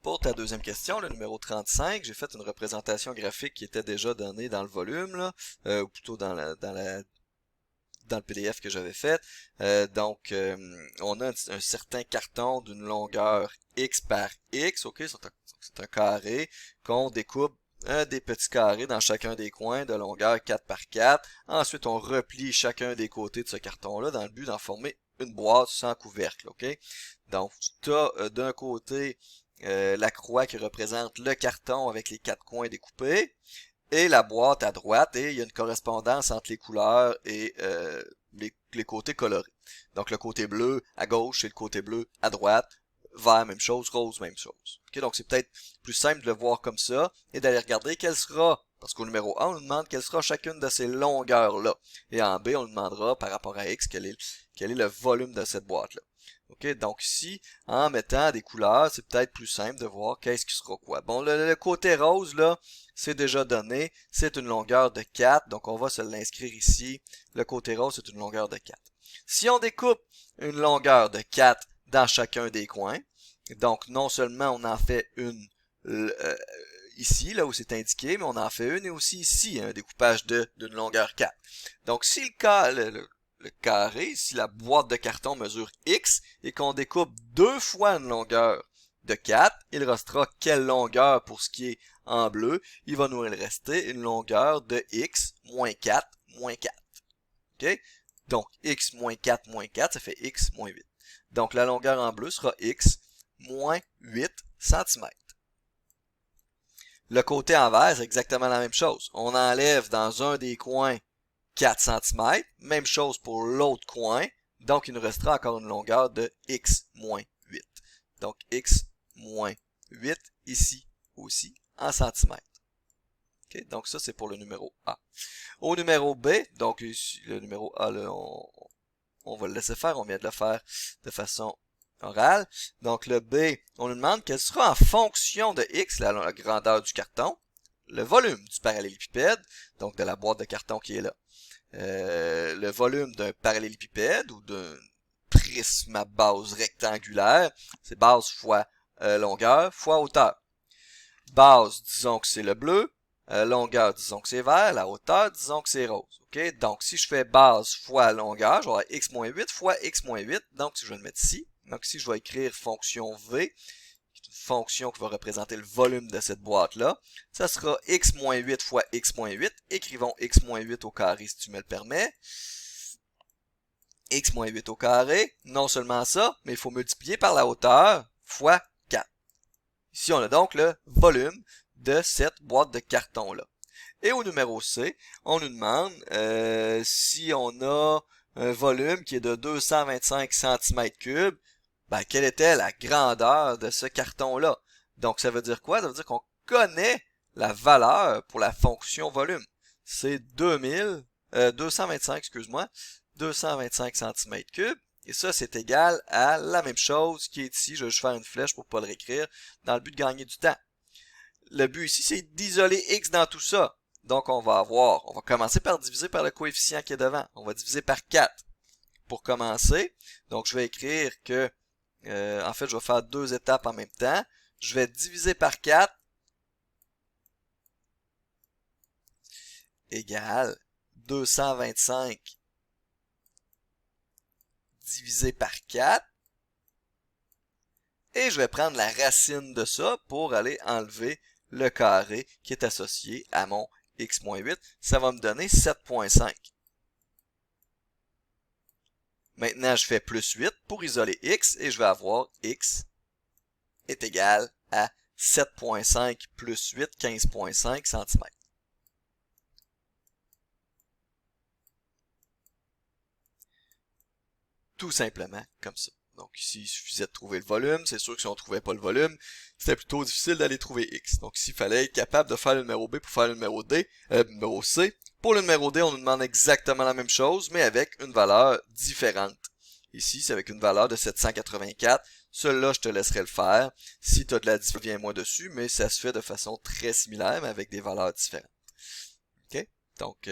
Pour ta deuxième question, le numéro 35, j'ai fait une représentation graphique qui était déjà donnée dans le volume, là, ou plutôt dans le PDF que j'avais fait. On a un certain carton d'une longueur X par X, ok, c'est un carré, qu'on découpe des petits carrés dans chacun des coins de longueur 4 par 4. Ensuite, on replie chacun des côtés de ce carton-là dans le but d'en former une boîte sans couvercle, ok? Donc, tu as d'un côté la croix qui représente le carton avec les quatre coins découpés et la boîte à droite, et il y a une correspondance entre les couleurs et les côtés colorés. Donc le côté bleu à gauche et le côté bleu à droite, vert même chose, rose même chose. Okay, donc c'est peut-être plus simple de le voir comme ça et d'aller regarder quelle sera, parce qu'au numéro 1, on nous demande quelle sera chacune de ces longueurs-là. Et en B, on nous demandera par rapport à X quel est le volume de cette boîte-là. Ok, donc ici, en mettant des couleurs, c'est peut-être plus simple de voir qu'est-ce qui sera quoi. Bon, le côté rose, là, c'est déjà donné. C'est une longueur de 4, donc on va se l'inscrire ici. Le côté rose, c'est une longueur de 4. Si on découpe une longueur de 4 dans chacun des coins, donc non seulement on en fait une ici, là où c'est indiqué, mais on en fait une et aussi ici, un découpage d'une longueur 4. Donc si le carré, si la boîte de carton mesure X et qu'on découpe deux fois une longueur de 4, il restera quelle longueur pour ce qui est en bleu? Il va nous rester une longueur de X moins 4 moins 4. OK? Donc, X moins 4 moins 4, ça fait X moins 8. Donc, la longueur en bleu sera X moins 8 cm. Le côté envers, c'est exactement la même chose. On enlève dans un des coins 4 cm. Même chose pour l'autre coin. Donc, il nous restera encore une longueur de X moins 8. Donc, X moins 8 ici aussi en centimètres. Okay? Donc, ça, c'est pour le numéro A. Au numéro B, donc ici, le numéro A, là, on va le laisser faire. On vient de le faire de façon orale. Donc, le B, on nous demande quelle sera en fonction de X, la grandeur du carton, le volume du parallélépipède, donc de la boîte de carton qui est là. Le volume d'un parallélépipède ou d'un prisme à base rectangulaire, c'est base fois longueur fois hauteur. Base, disons que c'est le bleu. Longueur, disons que c'est vert. La hauteur, disons que c'est rose. Okay? Donc, si je fais base fois longueur, je vais avoir x-8 fois x-8. Donc, si je vais le mettre ici. Donc, ici, je vais écrire fonction V, fonction qui va représenter le volume de cette boîte-là. Ça sera x-8 fois x-8. Écrivons x-8 au carré si tu me le permets. X-8 au carré. Non seulement ça, mais il faut multiplier par la hauteur fois 4. Ici, on a donc le volume de cette boîte de carton-là. Et au numéro C, on nous demande si on a un volume qui est de 225 cm3, ben, quelle était la grandeur de ce carton-là? Donc, ça veut dire quoi? Ça veut dire qu'on connaît la valeur pour la fonction volume. C'est 225, excuse-moi, 225 cm3. Et ça, c'est égal à la même chose qui est ici. Je vais juste faire une flèche pour ne pas le réécrire, dans le but de gagner du temps. Le but ici, c'est d'isoler x dans tout ça. Donc, on va commencer par diviser par le coefficient qui est devant. On va diviser par 4 pour commencer. Donc, je vais écrire que, en fait, je vais faire deux étapes en même temps. Je vais diviser par 4 égale 225 divisé par 4. Et je vais prendre la racine de ça pour aller enlever le carré qui est associé à mon x-8. Ça va me donner 7,5. Maintenant, je fais plus 8 pour isoler x et je vais avoir x est égal à 7,5 plus 8, 15,5 cm. Tout simplement comme ça. Donc ici, il suffisait de trouver le volume. C'est sûr que si on ne trouvait pas le volume, c'était plutôt difficile d'aller trouver X. Donc ici, il fallait être capable de faire le numéro B pour faire le numéro numéro C. Pour le numéro D, on nous demande exactement la même chose, mais avec une valeur différente. Ici, c'est avec une valeur de 784. Celui-là, je te laisserai le faire. Si tu as de la différence, viens-moi dessus, mais ça se fait de façon très similaire, mais avec des valeurs différentes. OK? Donc,